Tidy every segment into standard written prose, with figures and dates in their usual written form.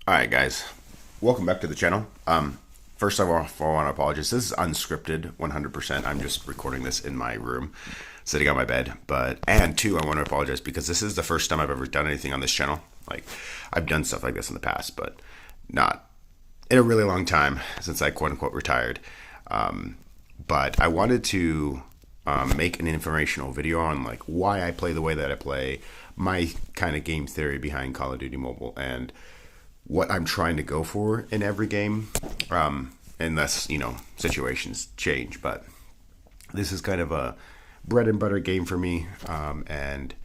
Alright guys, welcome back to the channel. First of all, I want to apologize. This is unscripted 100%. I'm just recording this in my room, sitting on my bed. And two, I want to apologize because this is the first time I've ever done anything on this channel. Like, I've done stuff like this in the past, but not in a really long time since I quote-unquote retired. But I wanted to make an informational video on like why I play the way that I play, my kind of game theory behind Call of Duty Mobile, and what I'm trying to go for in every game, unless, situations change. But this is kind of a bread and butter game for me, and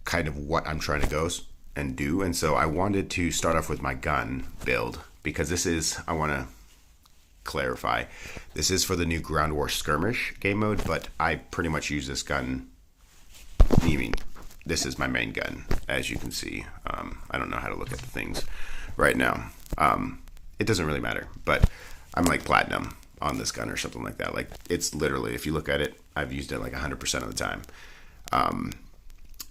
kind of what I'm trying to go and do. And so I wanted to start off with my gun build, because this is, I want to clarify, this is for the new Ground War Skirmish game mode, but I pretty much use this gun, this is my main gun, as you can see. I don't know how to look at the things right now. It doesn't really matter, but I'm like platinum on this gun or something like that. Like, it's literally, if you look at it, I've used it like 100% of the time.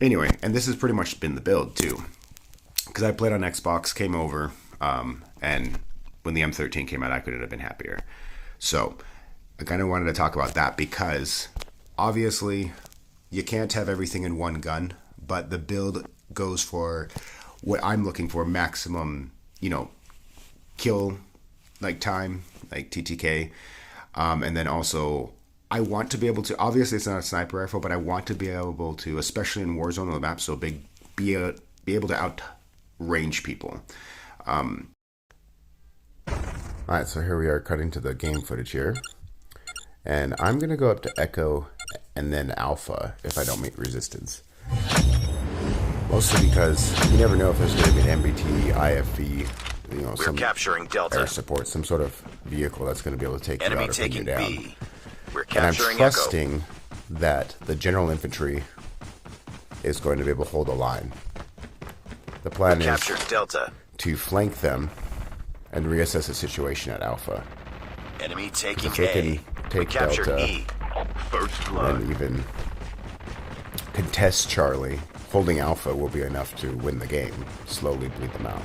Anyway, and this has pretty much been the build too, because I played on Xbox, came over, and when the M13 came out, I couldn't have been happier. So I kind of wanted to talk about that, because obviously you can't have everything in one gun, but the build goes for what I'm looking for: maximum, kill like time, like TTK. And then also I want to be able to, obviously it's not a sniper rifle, but I want to be able to, especially in Warzone on the map so big, be able to outrange people. Alright, so here we are cutting to the game footage here. And I'm going to go up to Echo and then Alpha if I don't meet resistance. Mostly because you never know if there's going to be an MBT, IFV, some capturing Delta. Air support, some sort of vehicle that's going to be able to take Enemy you out or pin you down. B. We're And I'm capturing trusting Echo. that the general infantry is going to be able to hold a line. The plan is Captured Delta. to flank them and reassess the situation at Alpha. Enemy taking If they A. can We take captured Delta E. First blood. and even contest Charlie, holding Alpha will be enough to win the game. Slowly bleed them out.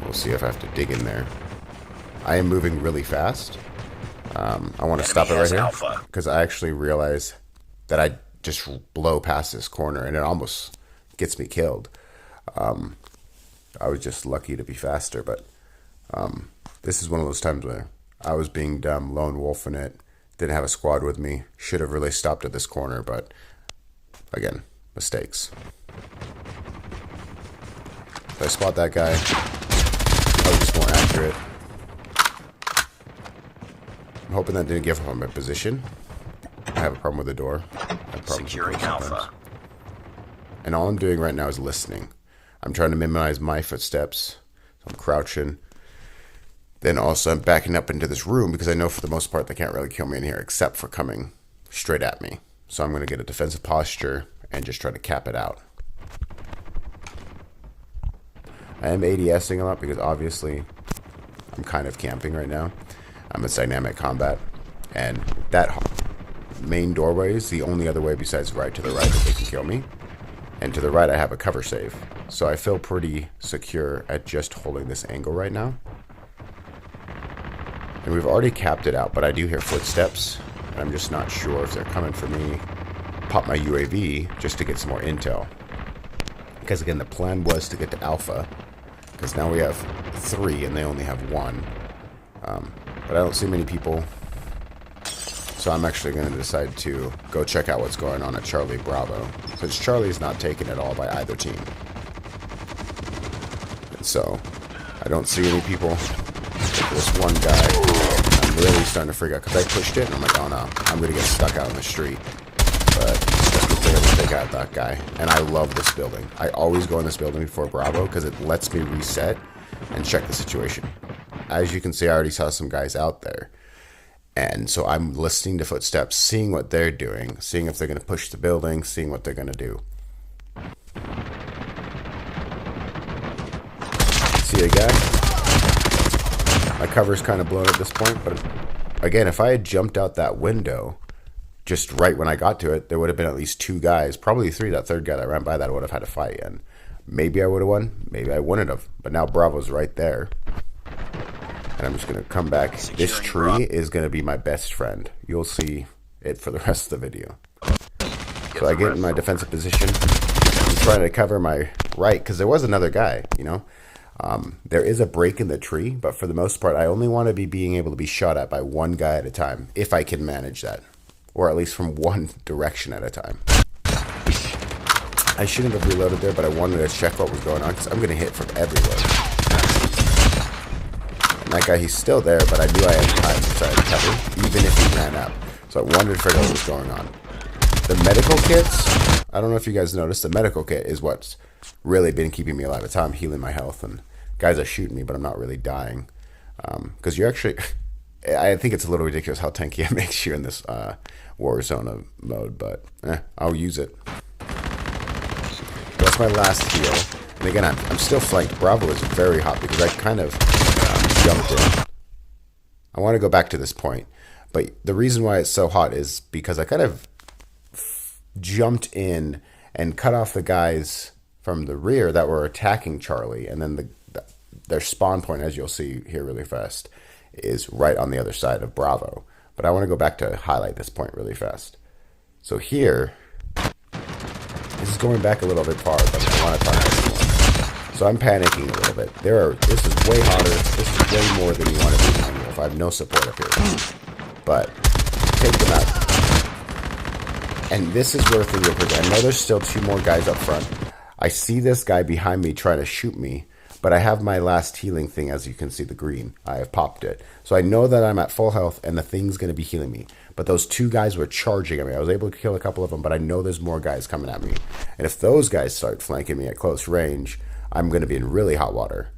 We'll see if I have to dig in there. I am moving really fast. I want to stop it right has here, Alpha. because I actually realize that I just blow past this corner and it almost gets me killed. I was just lucky to be faster, but this is one of those times where I was being dumb, lone wolf in it, didn't have a squad with me, should have really stopped at this corner, but again, mistakes. If I spot that guy, I was just more accurate. I'm hoping that didn't give him a position. I have a problem with the door. I have problems with Securing doors sometimes. Alpha. And all I'm doing right now is listening. I'm trying to minimize my footsteps. So I'm crouching. Then also I'm backing up into this room, because I know for the most part they can't really kill me in here except for coming straight at me. So I'm going to get a defensive posture and just try to cap it out. I am ADSing a lot because obviously I'm kind of camping right now. I'm in dynamic combat, and that main doorway is the only other way besides right to the right that they can kill me. And to the right I have a cover save. So I feel pretty secure at just holding this angle right now. And we've already capped it out, but I do hear footsteps, and I'm just not sure if they're coming for me. Pop my UAV just to get some more intel. Because again, the plan was to get to Alpha, because now we have 3 and they only have 1. But I don't see many people, so I'm actually going to decide to go check out what's going on at Charlie Bravo, since Charlie's not taken at all by either team. And so I don't see any people. This one guy, I'm really starting to freak out, because I pushed it and I'm like, oh no, I'm going to get stuck out in the street. But it's just to able to take out that guy. And I love this building. I always go in this building before Bravo, because it lets me reset and check the situation. As you can see, I already saw some guys out there. And so I'm listening to footsteps, seeing what they're doing, seeing if they're going to push the building, seeing what they're going to do. See a guy? My cover's kind of blown at this point, but again, if I had jumped out that window just right when I got to it, there would have been at least 2 guys, probably 3. That third guy that ran by that would have had a fight in. Maybe I would have won. Maybe I wouldn't have. But now Bravo's right there. And I'm just going to come back. This tree is going to be my best friend. You'll see it for the rest of the video. So I get in my defensive position. I'm trying to cover my right because there was another guy, you know. There is a break in the tree, but for the most part, I only want to be being able to be shot at by one guy at a time, if I can manage that. Or at least from one direction at a time. I shouldn't have reloaded there, but I wanted to check what was going on because I'm going to hit from everywhere. And that guy, he's still there, but I knew I had time to try to cover, even if he ran up. So I wanted to figure out what was going on. The medical kits, I don't know if you guys noticed, the medical kit is what's really been keeping me alive. It's how I'm healing my health, and guys are shooting me, but I'm not really dying. Because you're actually, I think it's a little ridiculous how tanky it makes you in this Warzone mode, but I'll use it. That's my last heal. And again, I'm still flanked. Bravo is very hot because I kind of jumped in. I want to go back to this point. But the reason why it's so hot is because I kind of jumped in and cut off the guys from the rear that were attacking Charlie. And then their spawn point, as you'll see here really fast, is right on the other side of Bravo. But I want to go back to highlight this point really fast. So here... This is going back a little bit far, but I want to talk about more. So I'm panicking a little bit. This is way hotter. This is way more than you want to be in Wolf. I have no support up here. But take them out. And this is where things are. I know there's still two more guys up front. I see this guy behind me trying to shoot me, but I have my last healing thing, as you can see, the green. I have popped it. So I know that I'm at full health and the thing's going to be healing me. But those two guys were charging at me. I was able to kill a couple of them, but I know there's more guys coming at me. And if those guys start flanking me at close range, I'm going to be in really hot water.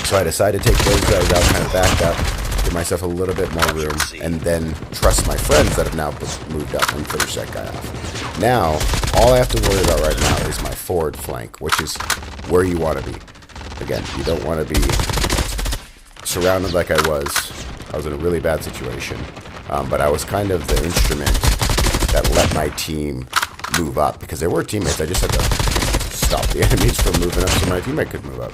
So I decided to take those guys out, kind of back up, give myself a little bit more room, and then trust my friends that have now moved up and finish that guy off. Now, all I have to worry about right now is my forward flank, which is where you want to be. Again, you don't want to be surrounded like I was. I was in a really bad situation, but I was kind of the instrument that let my team move up, because there were teammates. I just had to stop the enemies from moving up so my teammate could move up.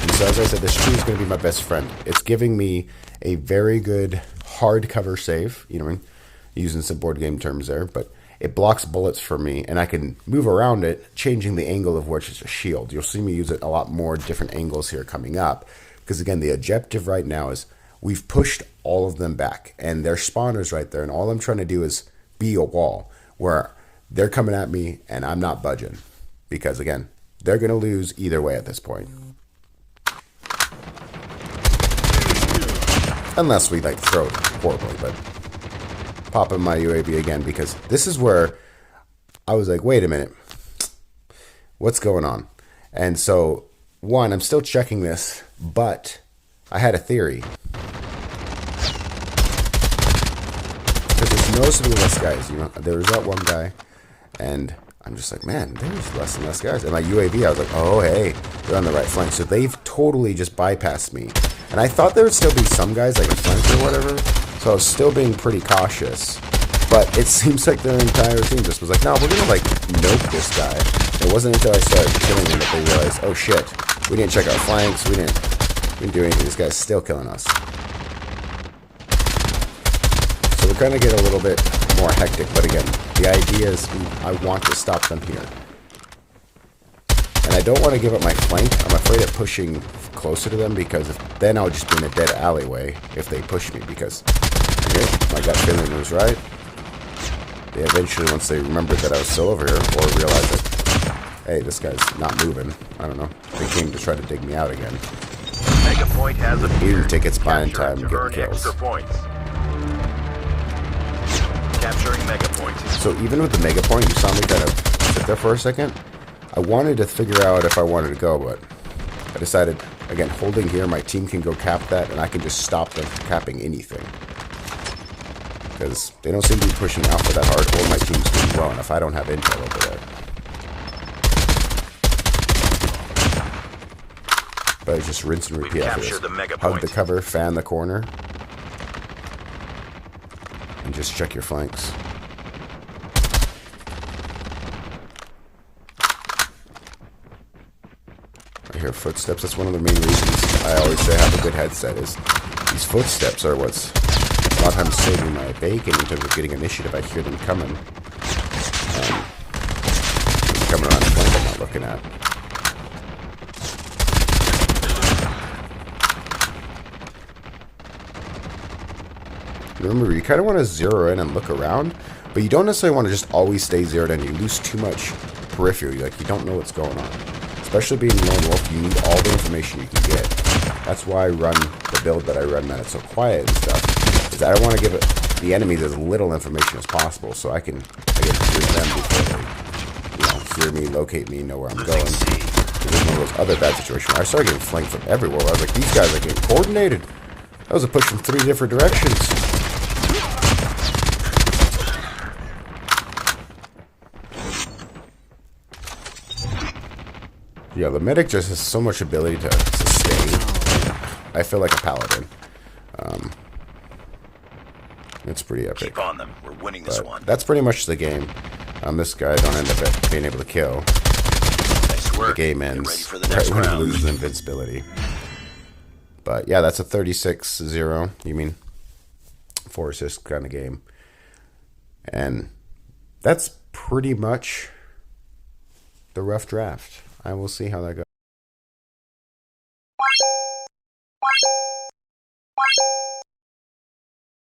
And so as I said, this tree is going to be my best friend. It's giving me a very good hard cover save, you know what I mean? Using some board game terms there, but it blocks bullets for me, and I can move around it, changing the angle of which is a shield. You'll see me use it a lot more different angles here coming up. Because again, the objective right now is we've pushed all of them back, and their spawners right there, and all I'm trying to do is be a wall where they're coming at me and I'm not budging, because again, they're going to lose either way at this point. Unless we like throw it horribly, but popping my UAV again, because this is where I was like, wait a minute, what's going on? And so one, I'm still checking this, but I had a theory. Because there's noticeably less guys, you know. There was that one guy, and I'm just like, man, there's less and less guys. And my UAV, I was like, oh, hey, they're on the right flank. So they've totally just bypassed me. And I thought there would still be some guys, like a flank or whatever. So I was still being pretty cautious. But it seems like their entire team just was like, no, we're going to, like, nope this guy. It wasn't until I started killing him that they realized, oh, shit. We didn't check our flanks. We didn't do anything. This guy's still killing us. So we're going to get a little bit more hectic. But again, the idea is I want to stop them here. And I don't want to give up my flank. I'm afraid of pushing closer to them, because then I'll just be in a dead alleyway if they push me. Because okay, my gut feeling was right. They eventually, once they remembered that I was still over here, or realized that, hey, this guy's not moving. I don't know. They came to try to dig me out again. Mega point has appeared. Tickets buying Capture time, to earn getting kills. extra points. Capturing mega point. So even with the mega point, you saw me kind of sit there for a second. I wanted to figure out if I wanted to go, but I decided, again, holding here, my team can go cap that, and I can just stop them from capping anything. Because they don't seem to be pushing Alpha that hard, or my team's doing well enough. I don't have intel over there. But it's just rinse and repeat after this. Hug the cover, fan the corner, and just check your flanks. to hear footsteps. That's one of the main reasons I always say I have a good headset, is these footsteps are what's a lot of times saving my bacon in terms of getting initiative. I hear them coming. Coming around the flank I'm not looking at. Remember, you kind of want to zero in and look around, but you don't necessarily want to just always stay zeroed in. You lose too much periphery. Like, you don't know what's going on. Especially being lone wolf, you need all the information you can get. That's why I run the build that I run, that it's so quiet and stuff. Is I want to give the enemies as little information as possible, so I can hear them before they, hear me, locate me, know where I'm going. This is one of those other bad situations where I started getting flanked from everywhere. I was like, these guys are getting coordinated. That was a push from 3 different directions. Yeah, the medic just has so much ability to sustain. I feel like a paladin. It's pretty epic. Keep on them. We're winning this one. That's pretty much the game. This guy I don't end up being able to kill. Nice work. The game ends Ready for the next right when he round. loses invincibility. But yeah, that's a 36-0. You mean 4 assist kind of game. And that's pretty much the rough draft. I will see how that goes.